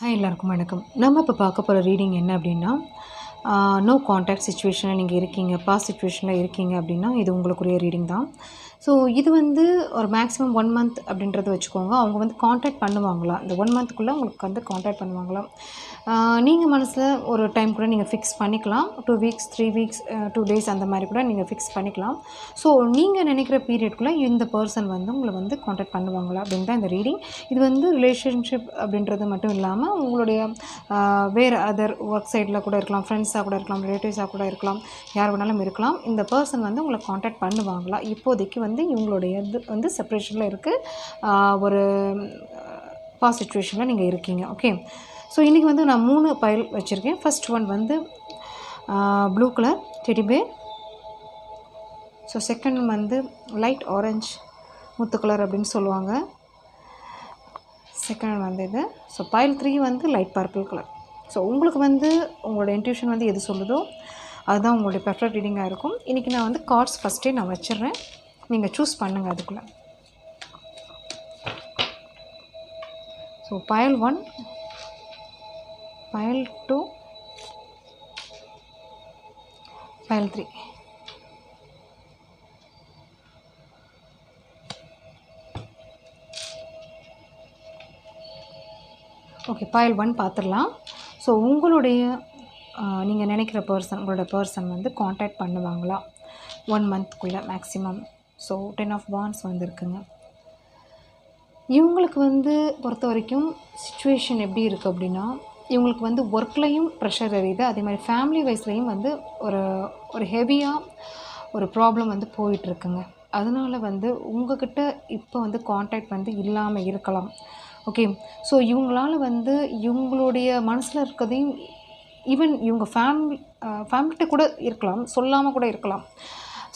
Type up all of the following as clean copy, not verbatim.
Hi எல்லாருக்கும் வணக்கம். நம்ம இப்போ பார்க்க போகிற ரீடிங் என்ன அப்படின்னா, நோ கான்டாக்ட் சிச்சுவேஷனில் நீங்கள் இருக்கீங்க, பாஸ்ட் சிச்சுவேஷனில் இருக்கீங்க அப்படின்னா இது உங்களுக்குரிய ரீடிங் தான். ஸோ இது வந்து ஒரு மேக்ஸிமம் 1 மந்த் அப்படின்றத வச்சுக்கோங்க. அவங்க வந்து கான்டாக்ட் பண்ணுவாங்களா, இந்த 1 மந்த்துக்குள்ளே உங்களுக்கு வந்து கான்டாக்ட் பண்ணுவாங்களா. நீங்கள் மனசில் ஒரு டைம் கூட நீங்கள் ஃபிக்ஸ் பண்ணிக்கலாம். 2 வீக்ஸ் 3 வீக்ஸ் 2 டேஸ் அந்த மாதிரி கூட நீங்கள் ஃபிக்ஸ் பண்ணிக்கலாம். ஸோ நீங்கள் நினைக்கிற பீரியட்குள்ளே இந்த பர்சன் வந்து உங்களை வந்து கான்டாக்ட் பண்ணுவாங்களா அப்படின்னு தான் இந்த ரீடிங். இது வந்து ரிலேஷன்ஷிப் அப்படின்றது மட்டும் இல்லாமல் உங்களுடைய வேறு அதர் ஒர்க் சைடில் கூட இருக்கலாம், ஃப்ரெண்ட்ஸாக கூட இருக்கலாம், ரிலேட்டிவ்ஸாக கூட இருக்கலாம், யார் வேணாலும் இருக்கலாம். இந்த பர்சன் வந்து உங்களை கான்டாக்ட் பண்ணுவாங்களா. இப்போதைக்கு வந்து இவங்களுடைய இது வந்து செப்ரேஷனில் இருக்குது, ஒரு பாஸ்ட் சிச்சுவேஷனில் நீங்கள் இருக்கீங்க. ஓகே, ஸோ இன்றைக்கி வந்து நான் 3 பைல் வச்சுருக்கேன். ஃபர்ஸ்ட் ஒன் வந்து blue colour teddy bear. So second வந்து லைட் ஆரஞ்ச் முத்து கலர் அப்படின்னு சொல்லுவாங்க. செகண்ட் வந்து இது. ஸோ பைல் 3 வந்து லைட் பர்பிள் கலர். ஸோ உங்களுக்கு வந்து உங்களோட இன்ட்யூஷன் வந்து எது சொல்லுதோ அதுதான் உங்களுடைய பெர்ஃபெக்ட் ரீடிங்காக இருக்கும். இன்றைக்கி நான் வந்து கார்ட்ஸ் ஃபஸ்ட்டே நான் வச்சிடுறேன், நீங்கள் சூஸ் பண்ணுங்கள் அதுக்குள்ளே. So file 1, pile 2, pile 3. Okay, pile 1 பார்த்துடலாம். ஸோ உங்களுடைய நீங்கள் நினைக்கிற பர்சன், உங்களோட பர்சன் வந்து காண்டாக்ட் பண்ணுவாங்களா 1 மந்த்க்குள்ளே மேக்ஸிமம். ஸோ 10 ஆஃப் வாண்ட்ஸ் வந்துருக்குங்க. இவங்களுக்கு வந்து பொறுத்த வரைக்கும் சிச்சுவேஷன் எப்படி இருக்குது அப்படின்னா, இவங்களுக்கு வந்து ஒர்க்லேயும் ப்ரெஷர் எறியுது, அதே மாதிரி ஃபேமிலி வைஸ்லேயும் வந்து ஒரு ஹெவியாக ஒரு ப்ராப்ளம் வந்து போயிட்டுருக்குங்க. அதனால் வந்து உங்கள்கிட்ட இப்போ வந்து காண்டாக்ட் வந்து இல்லாமல் இருக்கலாம். ஓகே, ஸோ இவங்களால் வந்து இவங்களுடைய மனசில் இருக்கிறதையும் ஈவன் இவங்க ஃபேமிலிகிட்ட கூட இருக்கலாம், சொல்லாமல் கூட இருக்கலாம்.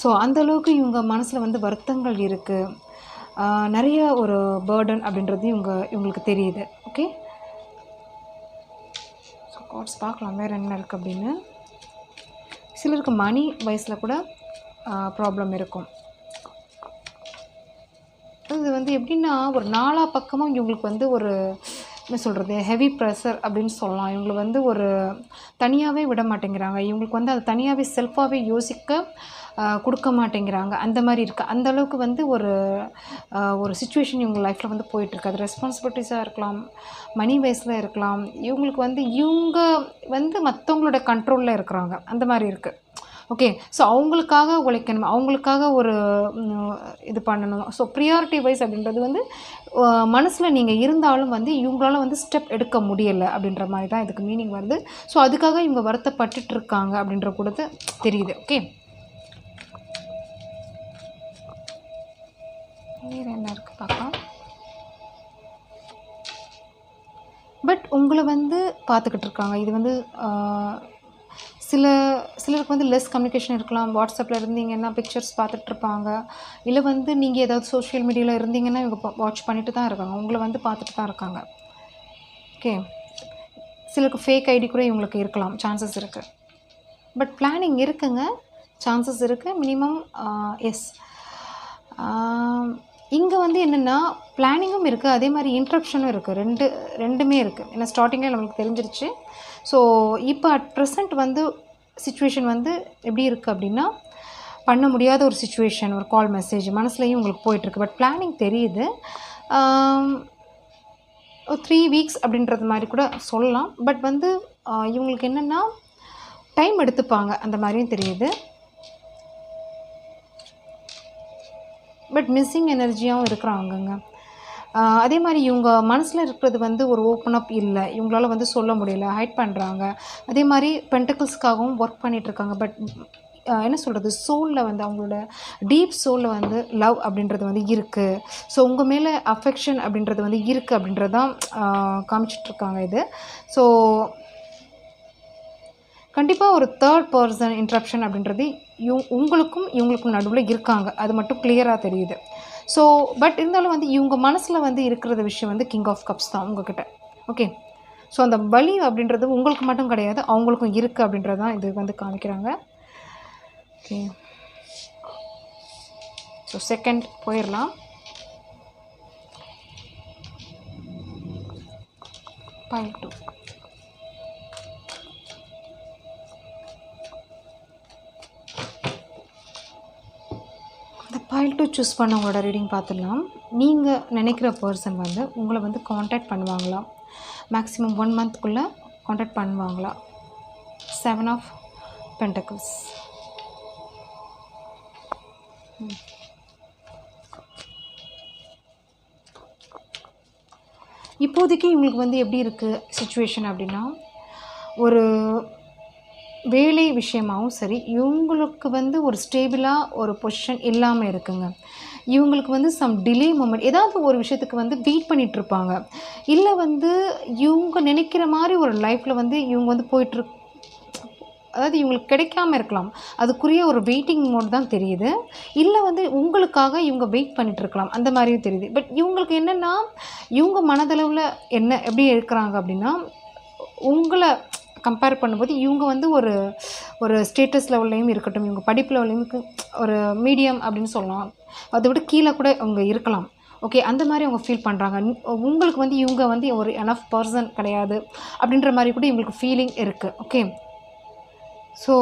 ஸோ அந்தளவுக்கு இவங்க மனசில் வந்து வருத்தங்கள் இருக்குது, நிறைய ஒரு பேர்டன் அப்படின்றது இவங்களுக்கு தெரியுது. ஓகே, ஸோ கார்ட்ஸ் பார்க்கலாம் வேறு என்ன இருக்குது அப்படின்னு. சிலருக்கு மணி வைஸில் கூட ப்ராப்ளம் இருக்கும். இது வந்து எப்படின்னா ஒரு 4 பக்கமும் இவங்களுக்கு வந்து ஒரு என்ன சொல்கிறது, ஹெவி ப்ரெஷர் அப்படின்னு சொல்லலாம். இவங்களை வந்து ஒரு தனியாகவே விட மாட்டேங்கிறாங்க. இவங்களுக்கு வந்து அது தனியாகவே செல்ஃபாகவே யோசிக்க கொடுக்க மாட்டேங்கிறாங்க. அந்த மாதிரி இருக்குது. அந்தளவுக்கு வந்து ஒரு சிச்சுவேஷன் இவங்க லைஃப்பில் வந்து போயிட்டுருக்கு. அது ரெஸ்பான்சிபிலிட்டிஸாக இருக்கலாம், மணி வைஸில் இருக்கலாம். இவங்களுக்கு வந்து இவங்க வந்து மற்றவங்களோட கண்ட்ரோலில் இருக்கிறாங்க, அந்த மாதிரி இருக்குது. ஓகே, ஸோ அவங்களுக்காக உழைக்கணும், அவங்களுக்காக ஒரு இது பண்ணணும். ஸோ ப்ரியாரிட்டி வைஸ் அப்படின்றது வந்து மனசில் நீங்கள் இருந்தாலும் வந்து இவங்களால வந்து ஸ்டெப் எடுக்க முடியலை அப்படின்ற மாதிரி தான் இதுக்கு மீனிங் வருது. ஸோ அதுக்காக இவங்க வருத்தப்பட்டுருக்காங்க அப்படின்ற கூட தெரியுது. ஓகே, வேறு என்ன இருக்குது பார்க்கலாம். பட் உங்களை வந்து பார்த்துக்கிட்டு இருக்காங்க. இது வந்து சிலருக்கு வந்து லெஸ் கம்யூனிகேஷன் இருக்கலாம். வாட்ஸ்அப்பில் இருந்தீங்கன்னா பிக்சர்ஸ் பார்த்துட்ருப்பாங்க, இல்லை வந்து நீங்கள் ஏதாவது சோஷியல் மீடியாவில் இருந்தீங்கன்னா இவங்க வாட்ச் பண்ணிட்டு தான் இருக்காங்க, உங்களை வந்து பார்த்துட்டு தான் இருக்காங்க. ஓகே, சிலருக்கு ஃபேக் ஐடி கூட இவங்களுக்கு இருக்கலாம், சான்சஸ் இருக்குது. பட் பிளானிங் இருக்குங்க, சான்சஸ் இருக்குது மினிமம். எஸ், இங்கே வந்து என்னென்னா பிளானிங்கும் இருக்குது, அதே மாதிரி இன்ட்ரப்ஷனும் இருக்குது, ரெண்டுமே இருக்குது. ஏன்னா ஸ்டார்டிங்கில் நம்மளுக்கு தெரிஞ்சிருச்சு. ஸோ இப்போ அட் ப்ரெசண்ட் வந்து சிச்சுவேஷன் வந்து எப்படி இருக்குது அப்படின்னா, பண்ண முடியாத ஒரு சிச்சுவேஷன், ஒரு கால் மெசேஜ் மனசுலையும் உங்களுக்கு போயிட்டுருக்கு. பட் பிளானிங் தெரியுது. ஒரு 3 வீக்ஸ் அப்படின்றது மாதிரி கூட சொல்லலாம். பட் வந்து இவங்களுக்கு என்னென்னா டைம் எடுத்துப்பாங்க, அந்த மாதிரியும் தெரியுது. பட் மிஸ்ஸிங் எனர்ஜியாகவும் இருக்கிறாங்கங்க. அதே மாதிரி இவங்க மனசில் இருக்கிறது வந்து ஒரு ஓப்பன் அப் இல்லை, இவங்களால வந்து சொல்ல முடியல, ஹைட் பண்ணுறாங்க. அதே மாதிரி பென்டக்கிள்ஸ்க்காகவும் ஒர்க் பண்ணிகிட்ருக்காங்க. பட் என்ன சொல்கிறது, சோலில் வந்து அவங்களோட டீப் சோலில் வந்து லவ் அப்படின்றது வந்து இருக்குது. ஸோ உங்கள் மேலே அஃபெக்ஷன் அப்படின்றது வந்து இருக்குது அப்படின்றது தான் காமிச்சிட்ருக்காங்க இது. ஸோ கண்டிப்பாக ஒரு தேர்ட் பர்சன் இன்ட்ரப்ஷன் அப்படின்றது இவங்களுக்கும் நடுவில் இருக்காங்க, அது மட்டும் கிளியராக தெரியுது. ஸோ பட் இருந்தாலும் வந்து இவங்க மனசில் வந்து இருக்கிற விஷயம் வந்து கிங் ஆஃப் கப்ஸ் தான் உங்ககிட்ட. ஓகே, ஸோ அந்த வலி அப்படின்றது உங்களுக்கு மட்டும் கிடையாது, அவங்களுக்கும் இருக்குது அப்படின்றது தான் இது வந்து காமிக்கிறாங்க. ஓகே, ஸோ செகண்ட் போயிடலாம். pile 2. இந்த pile 2 சூஸ் பண்ணவங்களோட ரீடிங் பார்த்துடலாம். நீங்கள் நினைக்கிற பர்சன் வந்து உங்களை வந்து காண்டாக்ட் பண்ணுவாங்களா, மேக்ஸிமம் 1 மந்த்க்குள்ளே காண்டாக்ட் பண்ணுவாங்களா? 7 ஆஃப் பென்டக்கிள்ஸ். இப்போதைக்கு இவங்களுக்கு வந்து எப்படி இருக்குது சிச்சுவேஷன் அப்படின்னா, ஒரு வேலை விஷயமாகவும் சரி, இவங்களுக்கு வந்து ஒரு ஸ்டேபிளாக ஒரு பொசிஷன் இல்லாமல் இருக்குங்க. இவங்களுக்கு வந்து சம் டிலே மூமெண்ட், ஏதாவது ஒரு விஷயத்துக்கு வந்து வெயிட் பண்ணிகிட்ருப்பாங்க. இல்லை வந்து இவங்க நினைக்கிற மாதிரி ஒரு லைஃப்பில் வந்து இவங்க வந்து போயிட்டுருக்கு, அதாவது இவங்களுக்கு கிடைக்காம இருக்கலாம். அதுக்குரிய ஒரு வெயிட்டிங் மோட் தான் தெரியுது. இல்லை வந்து உங்களுக்காக இவங்க வெயிட் பண்ணிகிட்ருக்கலாம், அந்த மாதிரியும் தெரியுது. பட் இவங்களுக்கு என்னென்னா, இவங்க மனதளவில் என்ன எப்படி இருக்கிறாங்க அப்படின்னா, உங்களை கம்பேர் பண்ணும்போது இவங்க வந்து ஒரு ஸ்டேட்டஸ் லெவல்லையும் இருக்கட்டும், இவங்க படிப்பு லெவல்லையும் ஒரு மீடியம் அப்படின்னு சொல்லலாம், அதை விட கீழே கூட அவங்க இருக்கலாம். ஓகே, அந்த மாதிரி அவங்க ஃபீல் பண்ணுறாங்க. உங்களுக்கு வந்து இவங்க வந்து ஒரு எனஃப் பர்சன் கிடையாது அப்படின்ற மாதிரி கூட இவங்களுக்கு ஃபீலிங் இருக்குது. ஓகே, ஸோ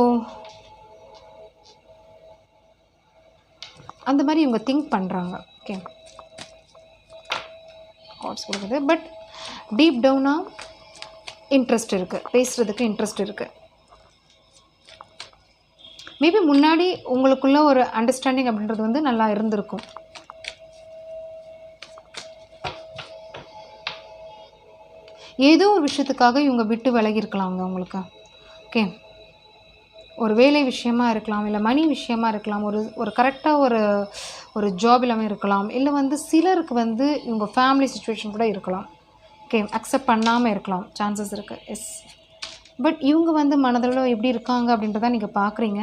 அந்த மாதிரி இவங்க திங்க் பண்ணுறாங்க. ஓகே, கார்ட்ஸ் கொடுக்குது. பட் டீப் டவுனாக இன்ட்ரெஸ்ட் இருக்குது, பேசுகிறதுக்கு இன்ட்ரெஸ்ட் இருக்குது. மேபி முன்னாடி உங்களுக்குள்ள ஒரு அண்டர்ஸ்டாண்டிங் அப்படின்றது வந்து நல்லா இருந்திருக்கும். ஏதோ ஒரு விஷயத்துக்காக இவங்க விட்டு விலகியிருக்கலாங்க உங்களுக்கு. ஓகே, ஒரு வேலை விஷயமா இருக்கலாம், இல்லை மணி விஷயமா இருக்கலாம், ஒரு கரெக்டாக ஒரு ஜாப் இல்லாமல் இருக்கலாம், இல்லை வந்து சிலருக்கு வந்து இவங்க ஃபேமிலி சுச்சுவேஷன் கூட இருக்கலாம். ஓகே, அக்செப்ட் பண்ணாமல் இருக்கலாம், சான்சஸ் இருக்குது. எஸ், பட் இவங்க வந்து மனதளவில் எப்படி இருக்காங்க அப்படின்றத நீங்கள் பார்க்குறீங்க.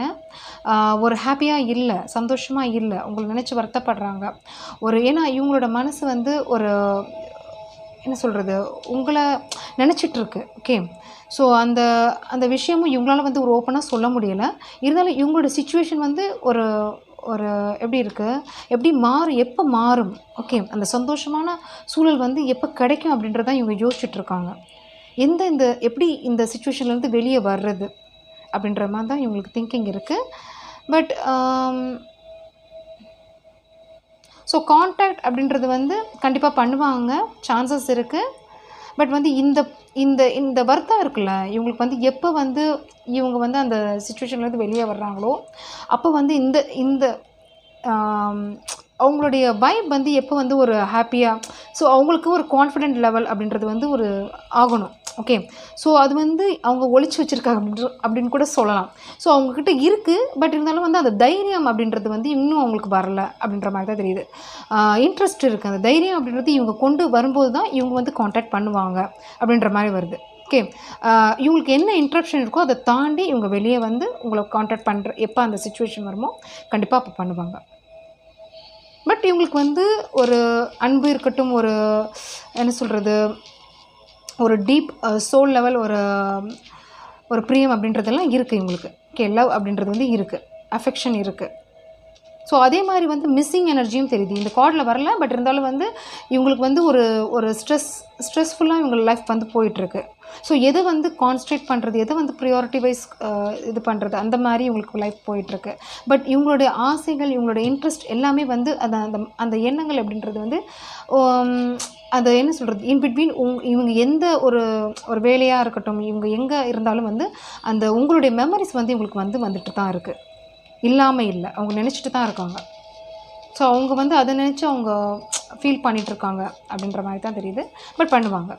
ஒரு ஹாப்பியாக இல்லை, சந்தோஷமாக இல்லை, உங்களை நினச்சி வருத்தப்படுறாங்க. ஏன்னா இவங்களோட மனசு வந்து என்ன சொல்கிறது, உங்களை நினச்சிட்ருக்கு. ஓகே, ஸோ அந்த விஷயமும் இவங்களால வந்து ஒரு ஓப்பனாக சொல்ல முடியலை. இருந்தாலும் இவங்களோட சிச்சுவேஷன் வந்து ஒரு எப்படி இருக்குது, எப்படி எப்போ மாறும், ஓகே, அந்த சந்தோஷமான சூழல் வந்து எப்போ கிடைக்கும் அப்படின்றதான் இவங்க யோசிச்சுட்ருக்காங்க. எப்படி இந்த சிச்சுவேஷன்லேருந்து வெளியே வர்றது அப்படின்ற மாதிரி தான் இவங்களுக்கு திங்கிங் இருக்குது. பட் ஸோ கான்டாக்ட் அப்படின்றது வந்து கண்டிப்பாக பண்ணுவாங்க, சான்சஸ் இருக்குது. பட் வந்து இந்த வருத்தம் இருக்குல்ல, இவங்களுக்கு வந்து எப்போ வந்து இவங்க வந்து அந்த சிச்சுவேஷன்லேருந்து வெளியே வர்றாங்களோ அப்போ வந்து இந்த அவங்களுடைய வைப் வந்து எப்போ வந்து ஒரு ஹாப்பியாக, ஸோ அவங்களுக்கு ஒரு கான்ஃபிடென்ட் லெவல் அப்படின்றது வந்து ஆகணும். ஓகே, ஸோ அது வந்து அவங்க ஒழிச்சு வச்சுருக்காங்க அப்படின்னு கூட சொல்லலாம். ஸோ அவங்கக்கிட்ட இருக்குது, பட் இருந்தாலும் வந்து அந்த தைரியம் அப்படின்றது வந்து இன்னும் அவங்களுக்கு வரலை அப்படின்ற மாதிரி தான் தெரியுது. இன்ட்ரெஸ்ட் இருக்குது, அந்த தைரியம் அப்படின்றது இவங்க கொண்டு வரும்போது தான் இவங்க வந்து காண்டாக்ட் பண்ணுவாங்க அப்படின்ற மாதிரி வருது. ஓகே, இவங்களுக்கு என்ன இன்ட்ரப்ஷன் இருக்கோ அதை தாண்டி இவங்க வெளியே வந்து உங்களை காண்டாக்ட் எப்போ அந்த சிச்சுவேஷன் வருமோ கண்டிப்பாக அப்போ பண்ணுவாங்க. பட் இவங்களுக்கு வந்து ஒரு அன்பு இருக்கட்டும், என்ன சொல்கிறது, ஒரு டீப் சோல் லெவல் ஒரு பிரியம் அப்படின்றதெல்லாம் இருக்குது இவங்களுக்கு. ஓகே, லவ் அப்படின்றது வந்து இருக்குது, அஃபெக்ஷன் இருக்குது. ஸோ அதே மாதிரி வந்து மிஸ்ஸிங் எனர்ஜியும் தெரியுது. இந்த கார்டில் வரல, பட் இருந்தாலும் வந்து இவங்களுக்கு வந்து ஒரு ஸ்ட்ரெஸ்ஃபுல்லாக இவங்க லைஃப் வந்து போயிட்டுருக்கு. ஸோ எதை வந்து கான்சன்ட்ரேட் பண்ணுறது, எதை வந்து ப்ரியாரிட்டி வைஸ் இது பண்ணுறது, அந்த மாதிரி இவங்களுக்கு லைஃப் போயிட்டுருக்கு. பட் இவங்களுடைய ஆசைகள், இவங்களுடைய இன்ட்ரெஸ்ட் எல்லாமே வந்து அந்த எண்ணங்கள் அப்படின்றது வந்து அதை என்ன சொல்கிறது, இன்பிட்வீன் இவங்க எந்த ஒரு வேலையாக இருக்கட்டும், இவங்க எங்கே இருந்தாலும் வந்து உங்களுடைய மெமரிஸ் வந்து இவங்களுக்கு வந்துட்டு தான் இருக்குது, இல்லாமல் இல்லை, அவங்க நினச்சிட்டு தான் இருக்காங்க. ஸோ அவங்க வந்து அதை நினச்சி அவங்க ஃபீல் பண்ணிகிட்ருக்காங்க அப்படின்ற மாதிரி தான் தெரியுது. பட் பண்ணுவாங்க,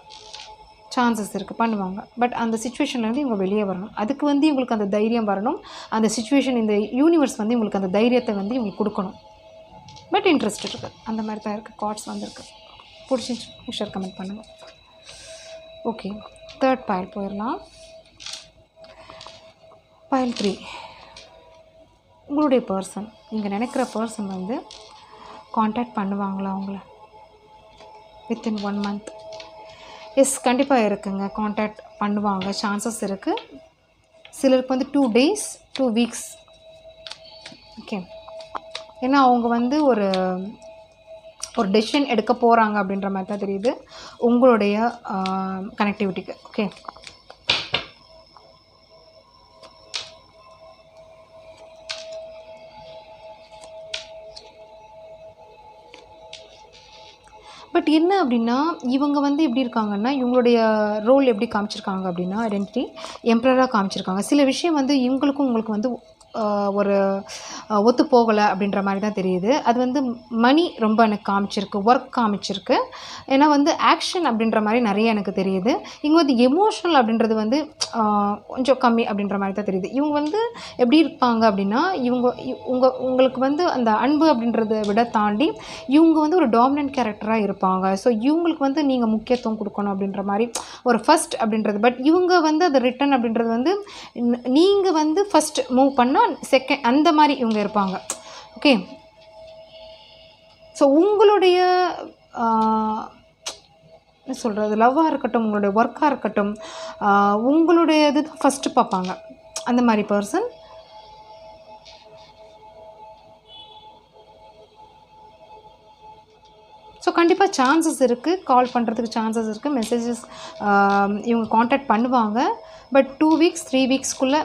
சான்சஸ் இருக்குது, பண்ணுவாங்க. பட் அந்த சிச்சுவேஷன்லேருந்து இவங்க வெளியே வரணும். அதுக்கு வந்து இவங்களுக்கு அந்த தைரியம் வரணும். அந்த சிச்சுவேஷன், இந்த யூனிவர்ஸ் வந்து இவங்களுக்கு அந்த தைரியத்தை வந்து இவங்களுக்கு கொடுக்கணும். பட் இன்ட்ரெஸ்ட் இருக்குது, அந்த மாதிரி தான் இருக்குது. கார்ட்ஸ் வந்துருக்கு. பிடிச்சிருந்துச்சு ஷேர் கமெண்ட் பண்ணுங்கள். ஓகே, தேர்ட் பைல் போயிடலாம். பைல் 3. உங்களுடைய பர்சன், நீங்கள் நினைக்கிற பர்சன் வந்து காண்டாக்ட் பண்ணுவாங்களா அவங்கள வித்தின் 1 மந்த்? எஸ், கண்டிப்பாக இருக்குங்க, காண்டாக்ட் பண்ணுவாங்க, சான்சஸ் இருக்குது. சிலருக்கு வந்து 2 days 2 weeks. ஓகே, ஏன்னா அவங்க வந்து ஒரு ஒரு டெசிஷன் எடுக்க போகிறாங்க அப்படின்ற மாதிரி தான் தெரியுது உங்களுடைய கனெக்டிவிட்டிக்கு. ஓகே, பட் என்ன அப்படின்னா இவங்க வந்து எப்படி இருக்காங்கன்னா இவங்களுடைய ரோல் எப்படி காமிச்சிருக்காங்க அப்படின்னா ஐடென்டிட்டி எம்ப்ரராக காமிச்சிருக்காங்க. சில விஷயம் வந்து இவங்களுக்கும் உங்களுக்கு வந்து ஒரு ஒத்து போகலை அப்படின்ற மாதிரி தான் தெரியுது. அது வந்து மணி ரொம்ப எனக்கு காமிச்சிருக்கு, ஒர்க் காமிச்சிருக்கு. ஏன்னா வந்து ஆக்ஷன் அப்படின்ற மாதிரி நிறைய எனக்கு தெரியுது. இங்கே வந்து எமோஷனல் அப்படின்றது வந்து கொஞ்சம் கம்மி அப்படின்ற மாதிரி தான் தெரியுது. இவங்க வந்து எப்படி இருப்பாங்க அப்படின்னா உங்களுக்கு வந்து அந்த அன்பு அப்படின்றத விட தாண்டி இவங்க வந்து ஒரு டாமினன்ட் கேரக்டராக இருப்பாங்க. ஸோ இவங்களுக்கு வந்து நீங்கள் முக்கியத்துவம் கொடுக்கணும் அப்படின்ற மாதிரி ஒரு ஃபஸ்ட் அப்படின்றது. பட் இவங்க வந்து அது ரிட்டன் அப்படின்றது வந்து நீங்கள் வந்து ஃபஸ்ட் மூவ் பண்ணால் செகண்ட் அந்த மாதிரி இவங்க இருப்பாங்க. ஓகே, ஸோ உங்களுடைய என்ன சொல்கிறது, லவ்வாக இருக்கட்டும், உங்களுடைய ஒர்க்காக இருக்கட்டும், உங்களுடைய இது தான் ஃபஸ்ட்டு பார்ப்பாங்க அந்த மாதிரி பர்சன். ஸோ கண்டிப்பாக சான்சஸ் இருக்குது, கால் பண்ணுறதுக்கு சான்சஸ் இருக்குது, மெசேஜஸ் இவங்க காண்டாக்ட் பண்ணுவாங்க. பட் 2 வீக்ஸ் 3 வீக்ஸ்க்குள்ளே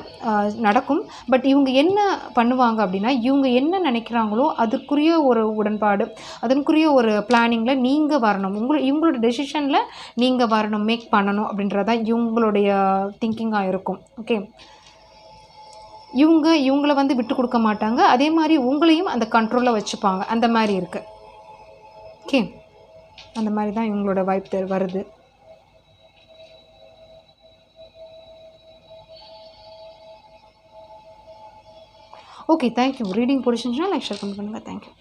நடக்கும். பட் இவங்க என்ன பண்ணுவாங்க அப்படின்னா இவங்க என்ன நினைக்கிறாங்களோ அதுக்குரிய ஒரு உடன்பாடு, அதற்குரிய ஒரு பிளானிங்கில் நீங்கள் வரணும். இவங்களோட டெசிஷனில் நீங்கள் வரணும், மேக் பண்ணணும் அப்படின்றதான் இவங்களுடைய திங்கிங்காக இருக்கும். ஓகே, இவங்கள வந்து விட்டு கொடுக்க மாட்டாங்க, அதே மாதிரி உங்களையும் அந்த கண்ட்ரோலில் வச்சுப்பாங்க, அந்த மாதிரி இருக்குது. ஓகே, அந்த மாதிரி தான் இவங்களோட வைப் வருது. Okay, thank you. ரீடிங் பிடிச்சிருந்துச்சுன்னா லைக் ஷேர் பண்ணுங்கள். தேங்க்யூ.